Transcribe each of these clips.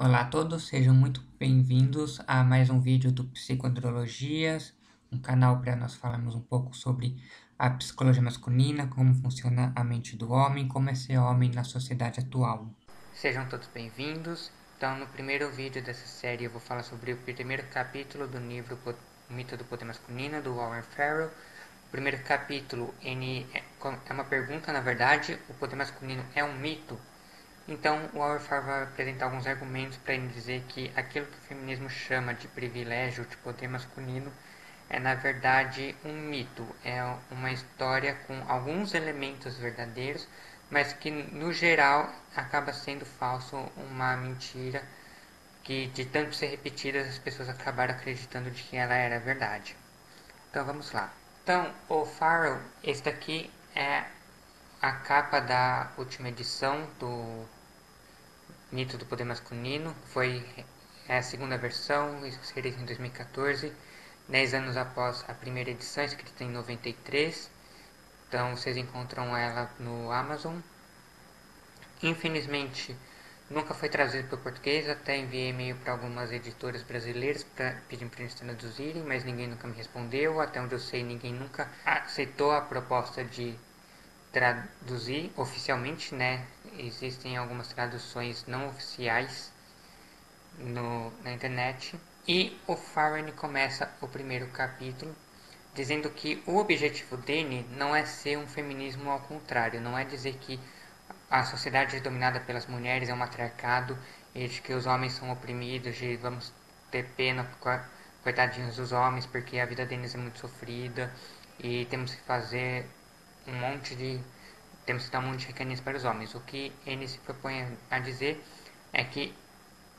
Olá a todos, sejam muito bem-vindos a mais um vídeo do Psicoandrologias, um canal para nós falarmos um pouco sobre a psicologia masculina, como funciona a mente do homem, como é ser homem na sociedade atual. Sejam todos bem-vindos. Então, no primeiro vídeo dessa série, eu vou falar sobre o primeiro capítulo do livro O Mito do Poder Masculino, do Warren Farrell. O primeiro capítulo é uma pergunta, na verdade: o poder masculino é um mito? Então, o Warfare vai apresentar alguns argumentos para ele dizer que aquilo que o feminismo chama de privilégio, de poder masculino, é na verdade um mito, é uma história com alguns elementos verdadeiros, mas que no geral acaba sendo falso, uma mentira que de tanto ser repetida as pessoas acabaram acreditando de que ela era verdade. Então vamos lá. Então, o Farrell, esse daqui é a capa da última edição do Mito do Poder Masculino, foi a segunda versão, escrita em 2014, 10 anos após a primeira edição, escrita em 93. Então vocês encontram ela no Amazon. Infelizmente, nunca foi traduzido para o português, até enviei e-mail para algumas editoras brasileiras pedindo para eles traduzirem, mas ninguém nunca me respondeu. Até onde eu sei, ninguém nunca aceitou a proposta de traduzir oficialmente, né? Existem algumas traduções não oficiais na internet. E o Farren começa o primeiro capítulo dizendo que o objetivo dele não é ser um feminismo ao contrário, não é dizer que a sociedade dominada pelas mulheres é um matriarcado e de que os homens são oprimidos, de vamos ter pena, coitadinhos dos homens, porque a vida deles é muito sofrida e temos que fazer um monte de temos que dar um monte de recaninhos para os homens. O que ele se propõe a dizer é que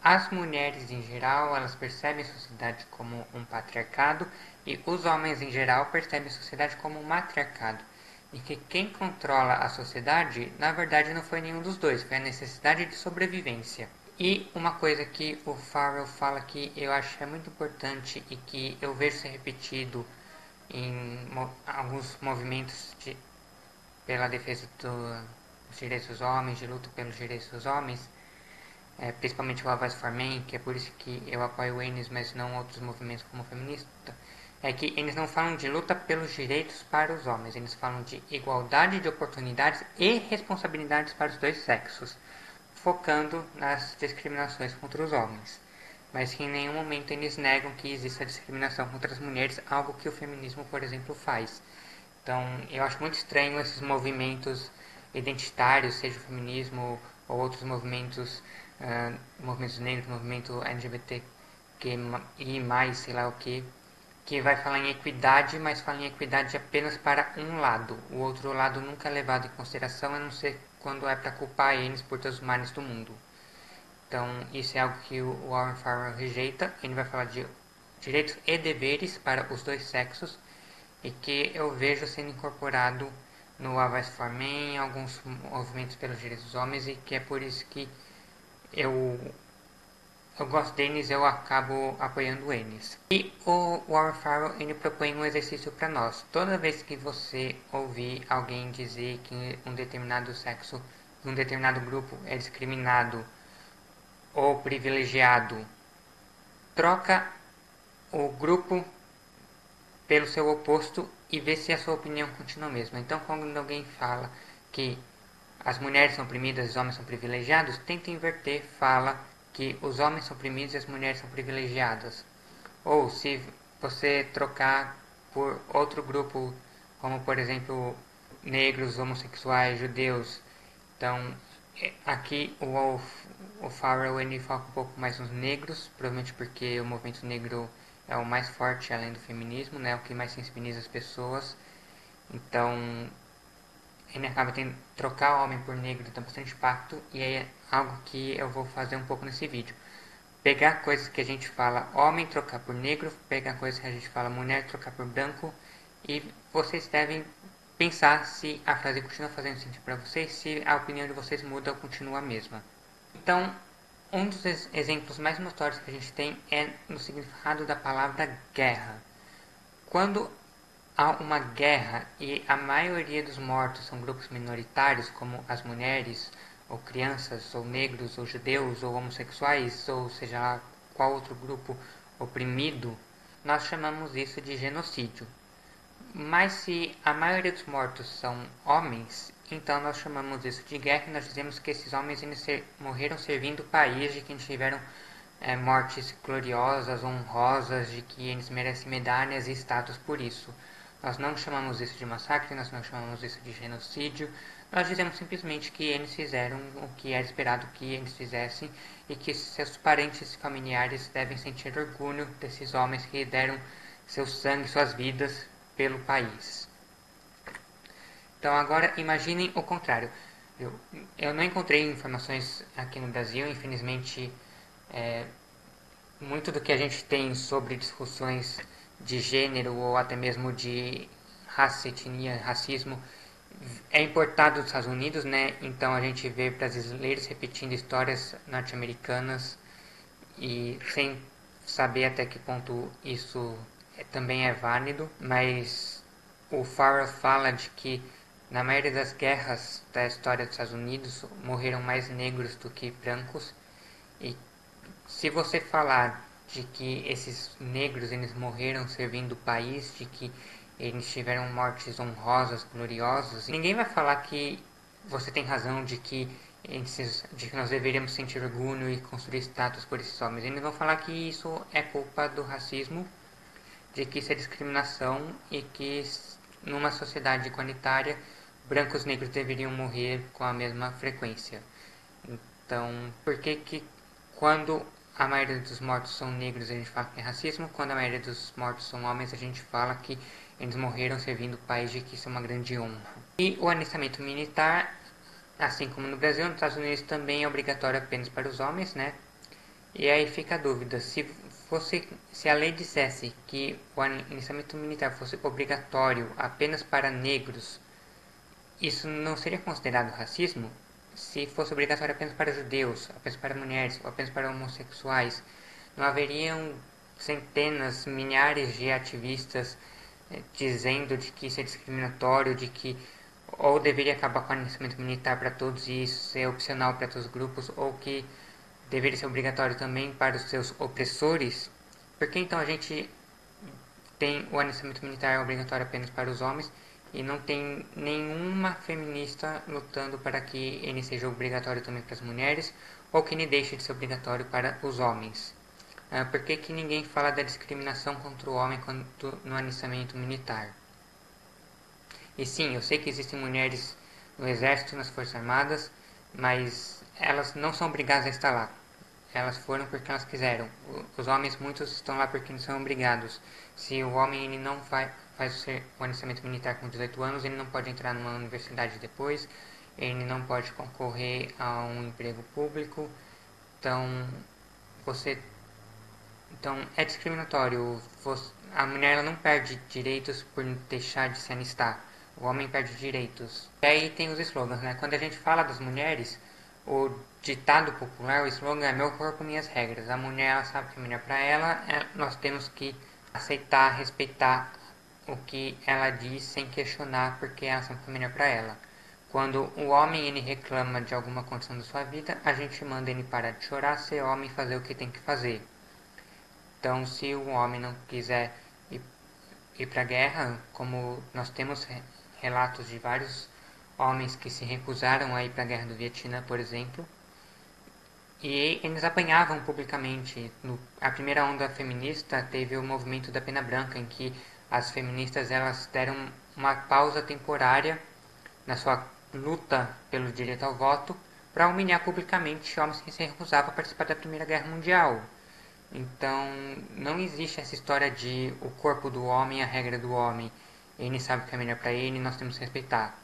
as mulheres em geral, elas percebem a sociedade como um patriarcado e os homens em geral percebem a sociedade como um matriarcado. E que quem controla a sociedade, na verdade, não foi nenhum dos dois, foi a necessidade de sobrevivência. E uma coisa que o Farrell fala que eu acho que é muito importante e que eu vejo ser repetido em alguns movimentos pela defesa dos direitos dos homens, de luta pelos direitos dos homens, principalmente o Avaz for Men, que é por isso que eu apoio eles, mas não outros movimentos como o feminista, é que eles não falam de luta pelos direitos para os homens, eles falam de igualdade de oportunidades e responsabilidades para os dois sexos, focando nas discriminações contra os homens. Mas que em nenhum momento eles negam que exista discriminação contra as mulheres, algo que o feminismo, por exemplo, faz. Então, eu acho muito estranho esses movimentos identitários, seja o feminismo ou outros movimentos, movimentos negros, movimento LGBTQ mais, sei lá o que vai falar em equidade, mas fala em equidade apenas para um lado. O outro lado nunca é levado em consideração, a não ser quando é para culpar eles por todos os males do mundo. Então, isso é algo que o Warren Farrell rejeita. Ele vai falar de direitos e deveres para os dois sexos e que eu vejo sendo incorporado no Avaz for Men, alguns movimentos pelos direitos dos homens, e que é por isso que eu, eu gosto deles, eu acabo apoiando eles. E o Warren Farrell, ele propõe um exercício para nós. Toda vez que você ouvir alguém dizer que um determinado sexo, um determinado grupo é discriminado ou privilegiado, troca o grupo pelo seu oposto e vê se a sua opinião continua a mesma. Então, quando alguém fala que as mulheres são oprimidas e os homens são privilegiados, tenta inverter, fala que os homens são oprimidos e as mulheres são privilegiadas. Ou se você trocar por outro grupo, como por exemplo negros, homossexuais, judeus. Então, aqui o Farrell ele foca um pouco mais nos negros, provavelmente porque o movimento negro é o mais forte além do feminismo, né, o que mais sensibiliza as pessoas. Então, ele acaba tendo trocar homem por negro tem bastante impacto e é algo que eu vou fazer um pouco nesse vídeo. Pegar coisas que a gente fala homem trocar por negro, pegar coisas que a gente fala mulher trocar por branco e vocês devem pensar se a frase continua fazendo sentido para vocês, se a opinião de vocês muda ou continua a mesma. Então, um dos exemplos mais notórios que a gente tem é no significado da palavra guerra. Quando há uma guerra e a maioria dos mortos são grupos minoritários, como as mulheres ou crianças, ou negros, ou judeus, ou homossexuais, ou seja lá qual outro grupo oprimido, nós chamamos isso de genocídio. Mas se a maioria dos mortos são homens, então nós chamamos isso de guerra e nós dizemos que esses homens morreram servindo o país, de que eles tiveram mortes gloriosas, honrosas, de que eles merecem medalhas e status por isso. Nós não chamamos isso de massacre, nós não chamamos isso de genocídio, nós dizemos simplesmente que eles fizeram o que era esperado que eles fizessem e que seus parentes e familiares devem sentir orgulho desses homens que deram seu sangue, suas vidas pelo país. Então agora imaginem o contrário. Eu não encontrei informações aqui no Brasil, infelizmente muito do que a gente tem sobre discussões de gênero ou até mesmo de raça, etnia, racismo é importado dos Estados Unidos, né? Então a gente vê brasileiros repetindo histórias norte-americanas e sem saber até que ponto isso também é válido, mas o Farrell fala de que na maioria das guerras da história dos Estados Unidos morreram mais negros do que brancos, e se você falar de que esses negros eles morreram servindo o país, de que eles tiveram mortes honrosas, gloriosas, ninguém vai falar que você tem razão de que nós deveríamos sentir orgulho e construir status por esses homens. Eles vão falar que isso é culpa do racismo, de que isso é discriminação e que numa sociedade igualitária brancos e negros deveriam morrer com a mesma frequência. Então, por que quando a maioria dos mortos são negros a gente fala que é racismo, quando a maioria dos mortos são homens a gente fala que eles morreram servindo o país e que isso é uma grande honra? E o alistamento militar, assim como no Brasil, nos Estados Unidos também é obrigatório apenas para os homens, né? E aí fica a dúvida, se a lei dissesse que o alistamento militar fosse obrigatório apenas para negros, isso não seria considerado racismo? Se fosse obrigatório apenas para judeus, apenas para mulheres, ou apenas para homossexuais, não haveriam centenas, milhares de ativistas dizendo de que isso é discriminatório, de que ou deveria acabar com o alistamento militar para todos e isso ser opcional para todos os grupos, ou que deveria ser obrigatório também para os seus opressores? Por que então a gente tem o alistamento militar obrigatório apenas para os homens e não tem nenhuma feminista lutando para que ele seja obrigatório também para as mulheres ou que ele deixe de ser obrigatório para os homens? Por que ninguém fala da discriminação contra o homem no alistamento militar? E sim, eu sei que existem mulheres no exército e nas forças armadas, mas elas não são obrigadas a estar lá. Elas foram porque elas quiseram. Os homens, muitos estão lá porque eles são obrigados. Se o homem ele não faz o alistamento militar com 18 anos, ele não pode entrar numa universidade depois, ele não pode concorrer a um emprego público. Então, então é discriminatório. A mulher ela não perde direitos por deixar de se alistar. O homem perde direitos. E aí tem os slogans, né? Quando a gente fala das mulheres, o ditado popular, o slogan é meu corpo, minhas regras. A mulher ela sabe que é melhor para ela, nós temos que aceitar, respeitar o que ela diz sem questionar porque ela sabe que é melhor para ela. Quando o homem ele reclama de alguma condição da sua vida, a gente manda ele parar de chorar, ser homem e fazer o que tem que fazer. Então, se o homem não quiser ir para a guerra, como nós temos relatos de vários homens que se recusaram a ir para a guerra do Vietnã, por exemplo, e eles apanhavam publicamente. A primeira onda feminista teve o movimento da pena branca, em que as feministas elas deram uma pausa temporária na sua luta pelo direito ao voto para humilhar publicamente homens que se recusavam a participar da Primeira Guerra Mundial. Então, não existe essa história de o corpo do homem, a regra do homem. Ele sabe o que é melhor para ele e nós temos que respeitar.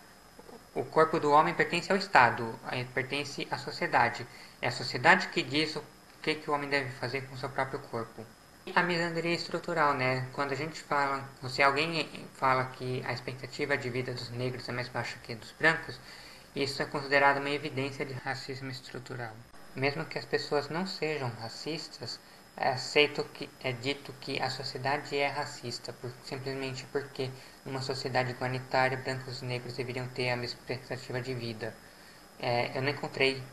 O corpo do homem pertence ao Estado, pertence à sociedade. É a sociedade que diz o que o homem deve fazer com o seu próprio corpo. E a misandria estrutural, né? Quando a gente fala, se alguém fala que a expectativa de vida dos negros é mais baixa que a dos brancos, isso é considerado uma evidência de racismo estrutural. Mesmo que as pessoas não sejam racistas, é dito que a sociedade é racista, simplesmente porque numa sociedade igualitária, brancos e negros deveriam ter a mesma expectativa de vida. Eu não encontrei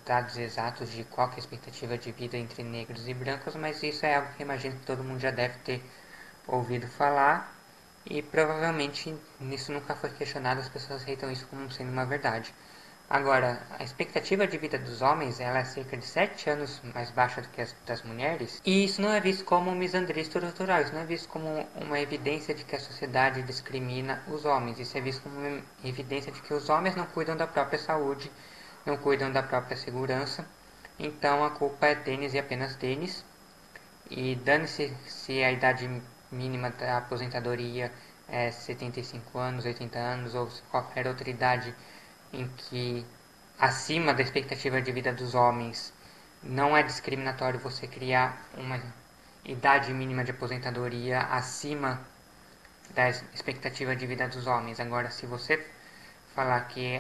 dados exatos de qual que é a expectativa de vida entre negros e brancos, mas isso é algo que imagino que todo mundo já deve ter ouvido falar e provavelmente nisso nunca foi questionado, as pessoas aceitam isso como sendo uma verdade. Agora, a expectativa de vida dos homens ela é cerca de 7 anos mais baixa do que a das mulheres, e isso não é visto como misandria estrutural, isso não é visto como uma evidência de que a sociedade discrimina os homens, isso é visto como uma evidência de que os homens não cuidam da própria saúde, não cuidam da própria segurança, então a culpa é deles e apenas deles, e dane-se se a idade mínima da aposentadoria é 75 anos, 80 anos ou qualquer outra idade em que acima da expectativa de vida dos homens não é discriminatório você criar uma idade mínima de aposentadoria acima da expectativa de vida dos homens. Agora, se você falar que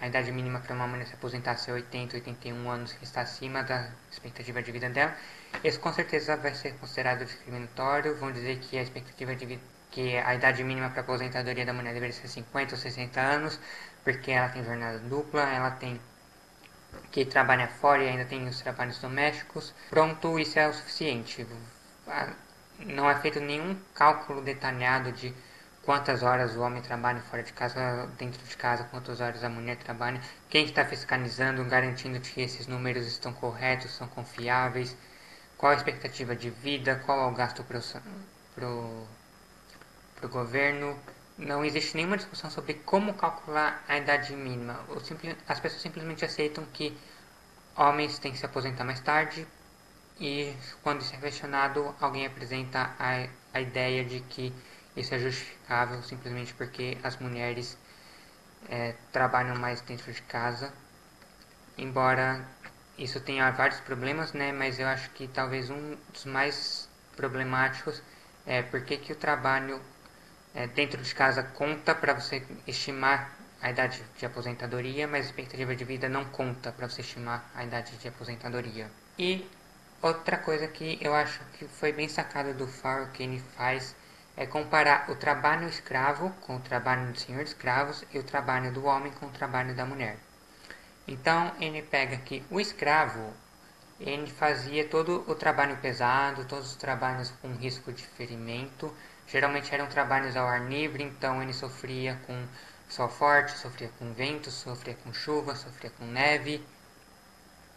a idade mínima para uma mulher se aposentar é 80, 81 anos, que está acima da expectativa de vida dela, isso com certeza vai ser considerado discriminatório. Vão dizer que a expectativa de vida, que a idade mínima para aposentadoria da mulher deveria ser 50 ou 60 anos, porque ela tem jornada dupla, ela tem que trabalha fora e ainda tem os trabalhos domésticos. Pronto, isso é o suficiente. Não é feito nenhum cálculo detalhado de quantas horas o homem trabalha fora de casa, dentro de casa, quantas horas a mulher trabalha, quem está fiscalizando, garantindo que esses números estão corretos, são confiáveis, qual a expectativa de vida, qual é o gasto para o governo. Não existe nenhuma discussão sobre como calcular a idade mínima. As pessoas simplesmente aceitam que homens têm que se aposentar mais tarde e quando isso é questionado, alguém apresenta a ideia de que isso é justificável simplesmente porque as mulheres trabalham mais dentro de casa, embora isso tenha vários problemas, né? Mas eu acho que talvez um dos mais problemáticos é porque que o trabalho dentro de casa conta para você estimar a idade de aposentadoria, mas a expectativa de vida não conta para você estimar a idade de aposentadoria. E outra coisa que eu acho que foi bem sacada do Farrell que ele faz é comparar o trabalho escravo com o trabalho do senhor de escravos e o trabalho do homem com o trabalho da mulher. Então ele pega que o escravo ele fazia todo o trabalho pesado, todos os trabalhos com risco de ferimento. Geralmente eram trabalhos ao ar livre, então ele sofria com sol forte, sofria com vento, sofria com chuva, sofria com neve.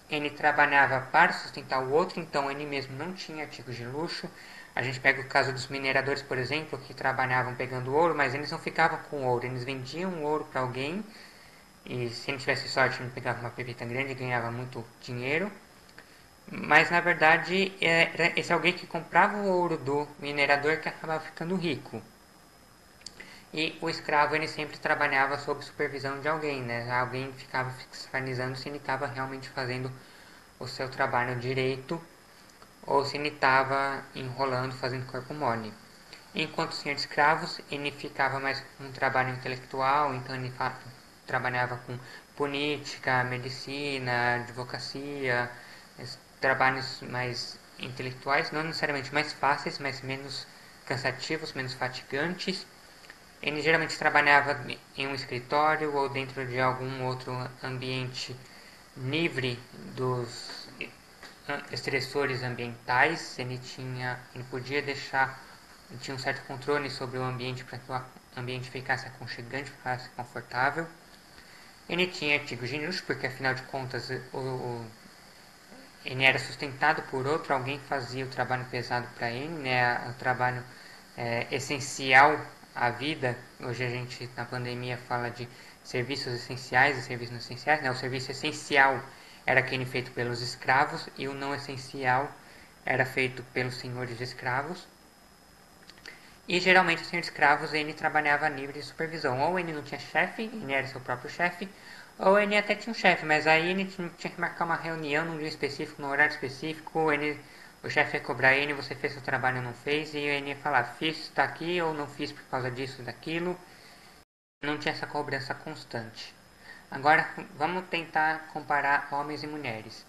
Ele trabalhava para sustentar o outro, então ele mesmo não tinha artigos de luxo. A gente pega o caso dos mineradores, por exemplo, que trabalhavam pegando ouro, mas eles não ficavam com ouro, eles vendiam ouro para alguém e se ele tivesse sorte ele pegava uma pepita grande e ganhava muito dinheiro. Mas na verdade era esse alguém que comprava o ouro do minerador que acabava ficando rico. E o escravo ele sempre trabalhava sob supervisão de alguém, né? Alguém ficava fiscalizando se ele estava realmente fazendo o seu trabalho direito ou se ele estava enrolando, fazendo corpo mole. Enquanto o senhor de escravos, ele ficava mais com um trabalho intelectual, então ele trabalhava com política, medicina, advocacia, trabalhos mais intelectuais, não necessariamente mais fáceis, mas menos cansativos, menos fatigantes. Ele geralmente trabalhava em um escritório ou dentro de algum outro ambiente livre dos estressores ambientais. Ele podia deixar, ele tinha um certo controle sobre o ambiente para que o ambiente ficasse aconchegante, ficasse confortável. Ele tinha artigos de luxo, porque afinal de contas ele era sustentado por outro, alguém fazia o trabalho pesado para ele, né? O trabalho essencial à vida. Hoje a gente na pandemia fala de serviços essenciais e serviços não essenciais, né? O serviço essencial era aquele feito pelos escravos e o não essencial era feito pelos senhores de escravos. E geralmente o senhor de escravos ele trabalhava livre de supervisão. Ou ele não tinha chefe, ele era seu próprio chefe, ou ele até tinha um chefe, mas aí ele tinha que marcar uma reunião num dia específico, num horário específico, o chefe ia cobrar ele, você fez seu trabalho ou não fez, e ele ia falar, fiz, está aqui, ou não fiz por causa disso, daquilo. Não tinha essa cobrança constante. Agora vamos tentar comparar homens e mulheres.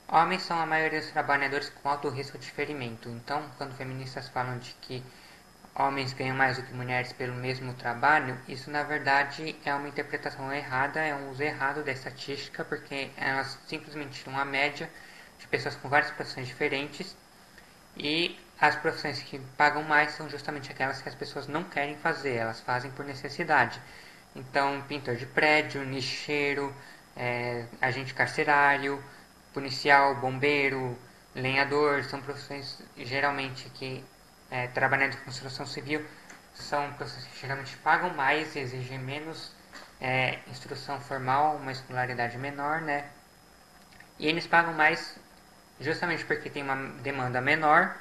Homens são a maioria dos trabalhadores com alto risco de ferimento, então quando feministas falam de que homens ganham mais do que mulheres pelo mesmo trabalho, isso na verdade é uma interpretação errada, é um uso errado da estatística, porque elas simplesmente tiram a média de pessoas com várias profissões diferentes e as profissões que pagam mais são justamente aquelas que as pessoas não querem fazer, elas fazem por necessidade. Então, pintor de prédio, lixeiro, agente carcerário, policial, bombeiro, lenhador, são profissões geralmente que, trabalhando de construção civil, são profissões que geralmente pagam mais, exigem menos instrução formal, uma escolaridade menor, né? E eles pagam mais justamente porque tem uma demanda menor,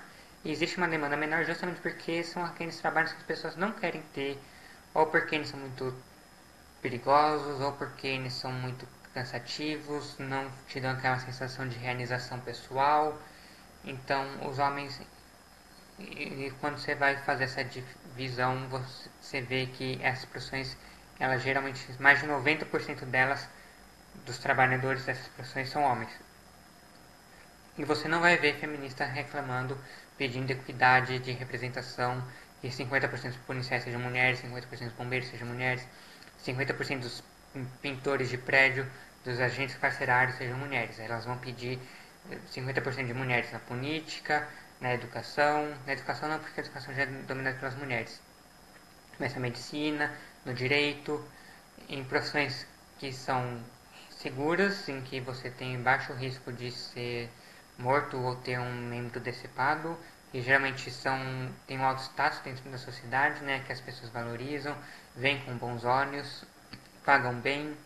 e existe uma demanda menor justamente porque são aqueles trabalhos que as pessoas não querem ter, ou porque eles são muito perigosos, ou porque eles são muito cansativos, não te dão aquela sensação de realização pessoal. Então, os homens, e quando você vai fazer essa divisão, você vê que essas profissões, elas geralmente, mais de 90% delas, dos trabalhadores dessas profissões são homens. E você não vai ver feminista reclamando, pedindo equidade de representação, que 50% dos policiais sejam mulheres, 50% dos bombeiros sejam mulheres, 50% dos pintores de prédio, dos agentes carcerários sejam mulheres. Elas vão pedir 50% de mulheres na política, na educação não, porque a educação já é dominada pelas mulheres, mas na medicina, no direito, em profissões que são seguras, em que você tem baixo risco de ser morto ou ter um membro decepado, que geralmente têm um alto status dentro da sociedade, né, que as pessoas valorizam, veem com bons olhos, pagam bem.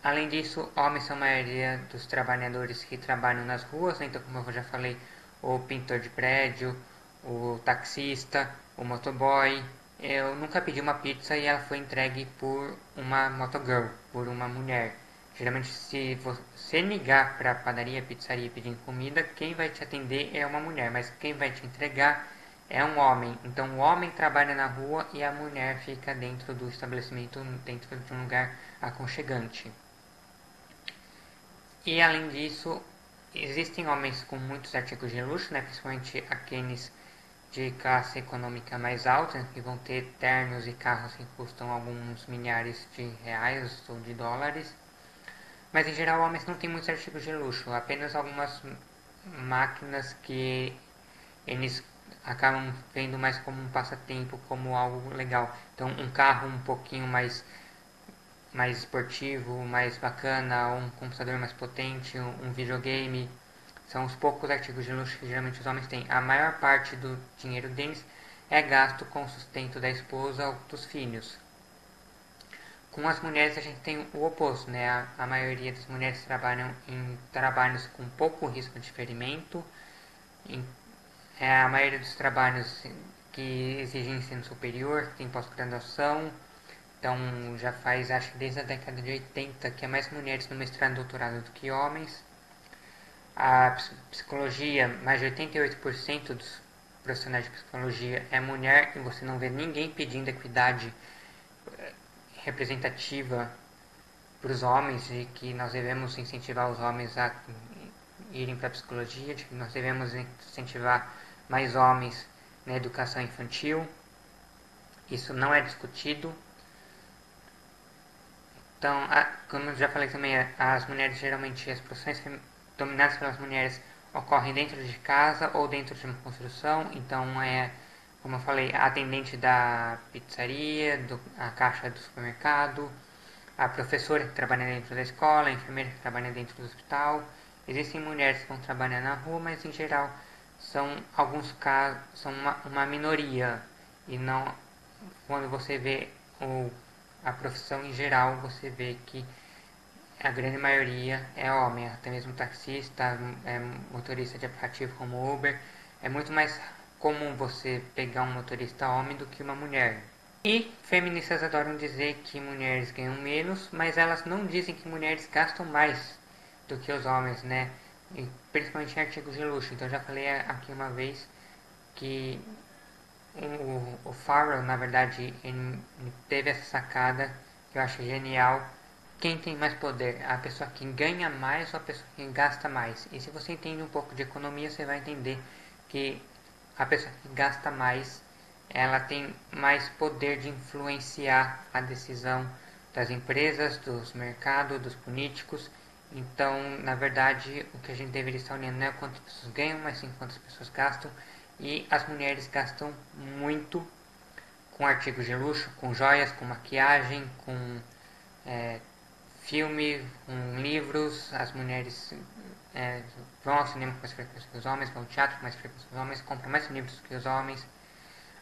Além disso, homens são a maioria dos trabalhadores que trabalham nas ruas, né? Então, como eu já falei, o pintor de prédio, o taxista, o motoboy. Eu nunca pedi uma pizza e ela foi entregue por uma motogirl, por uma mulher. Geralmente, se você ligar para a padaria, pizzaria pedindo comida, quem vai te atender é uma mulher, mas quem vai te entregar é um homem. Então, o homem trabalha na rua e a mulher fica dentro do estabelecimento, dentro de um lugar aconchegante. E além disso, existem homens com muitos artigos de luxo, né, principalmente aqueles de classe econômica mais alta, que vão ter ternos e carros que custam alguns milhares de reais ou de dólares. Mas em geral, homens não têm muitos artigos de luxo, apenas algumas máquinas que eles acabam vendo mais como um passatempo, como algo legal. Então, um carro um pouquinho mais esportivo, mais bacana, um computador mais potente, um videogame. São os poucos artigos de luxo que geralmente os homens têm. A maior parte do dinheiro deles é gasto com o sustento da esposa ou dos filhos. Com as mulheres a gente tem o oposto, né? A maioria das mulheres trabalham em trabalhos com pouco risco de ferimento. A maioria dos trabalhos que exigem ensino superior, que tem pós-graduação. Então já faz, acho que desde a década de 80, que é mais mulheres no mestrado e doutorado do que homens. A psicologia, mais de 88% dos profissionais de psicologia é mulher e você não vê ninguém pedindo equidade representativa para os homens, de que nós devemos incentivar os homens a irem para a psicologia, de que nós devemos incentivar mais homens na educação infantil. Isso não é discutido. Então, como eu já falei também, as mulheres geralmente, as profissões dominadas pelas mulheres ocorrem dentro de casa ou dentro de uma construção. Então, como eu falei, a atendente da pizzaria, a caixa do supermercado, a professora que trabalha dentro da escola, a enfermeira que trabalha dentro do hospital. Existem mulheres que vão trabalhar na rua, mas em geral são alguns casos, são uma minoria. E não, quando você vê a profissão em geral, você vê que a grande maioria é homem, até mesmo taxista, motorista de aplicativo como Uber. É muito mais comum você pegar um motorista homem do que uma mulher. E feministas adoram dizer que mulheres ganham menos, mas elas não dizem que mulheres gastam mais do que os homens, né? E principalmente em artigos de luxo. Então já falei aqui uma vez que o Farrell, na verdade, ele teve essa sacada que eu acho genial. Quem tem mais poder? A pessoa que ganha mais ou a pessoa que gasta mais? E se você entende um pouco de economia, você vai entender que a pessoa que gasta mais, ela tem mais poder de influenciar a decisão das empresas, dos mercados, dos políticos. Então, na verdade, o que a gente deveria estar olhando não é quantas pessoas ganham, mas sim quantas pessoas gastam. E as mulheres gastam muito com artigos de luxo, com joias, com maquiagem, com é, filme, com livros. As mulheres vão ao cinema com mais frequência que os homens, vão ao teatro com mais frequência que os homens, compram mais livros do que os homens,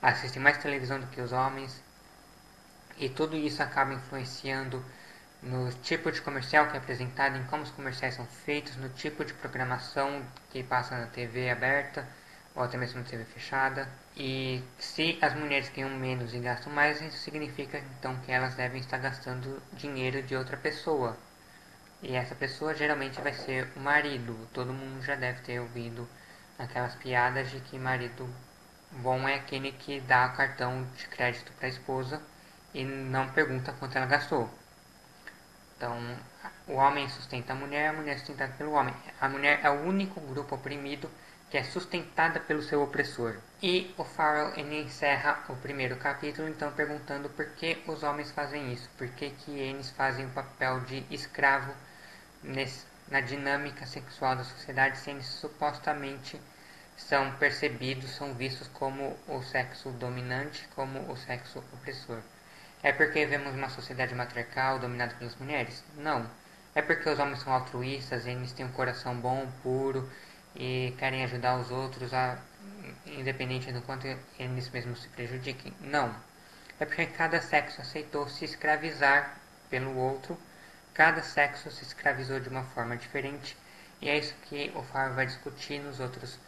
assistem mais televisão do que os homens. E tudo isso acaba influenciando no tipo de comercial que é apresentado, em como os comerciais são feitos, no tipo de programação que passa na TV aberta ou até mesmo na TV fechada. E se as mulheres ganham menos e gastam mais, isso significa então que elas devem estar gastando dinheiro de outra pessoa. E essa pessoa geralmente vai ser o marido. Todo mundo já deve ter ouvido aquelas piadas de que marido bom é aquele que dá cartão de crédito para a esposa e não pergunta quanto ela gastou. Então, o homem sustenta a mulher é sustentada pelo homem. A mulher é o único grupo oprimido que é sustentada pelo seu opressor. E o Farrell ele encerra o primeiro capítulo então perguntando por que os homens fazem isso, por que eles fazem o papel de escravo na dinâmica sexual da sociedade, se eles supostamente são percebidos, são vistos como o sexo dominante, como o sexo opressor. É porque vemos uma sociedade matriarcal dominada pelas mulheres? Não. É porque os homens são altruístas, eles têm um coração bom, puro e querem ajudar os outros, independente do quanto eles mesmos se prejudiquem? Não. É porque cada sexo aceitou se escravizar pelo outro, cada sexo se escravizou de uma forma diferente, e é isso que o Fábio vai discutir nos outros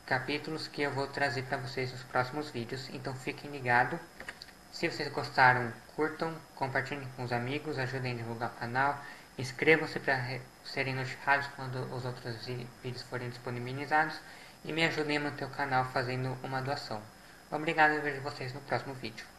capítulos que eu vou trazer para vocês nos próximos vídeos, então fiquem ligados. Se vocês gostaram, curtam, compartilhem com os amigos, ajudem a divulgar o canal, inscrevam-se para serem notificados quando os outros vídeos forem disponibilizados e me ajudem a manter o canal fazendo uma doação. Obrigado e vejo vocês no próximo vídeo.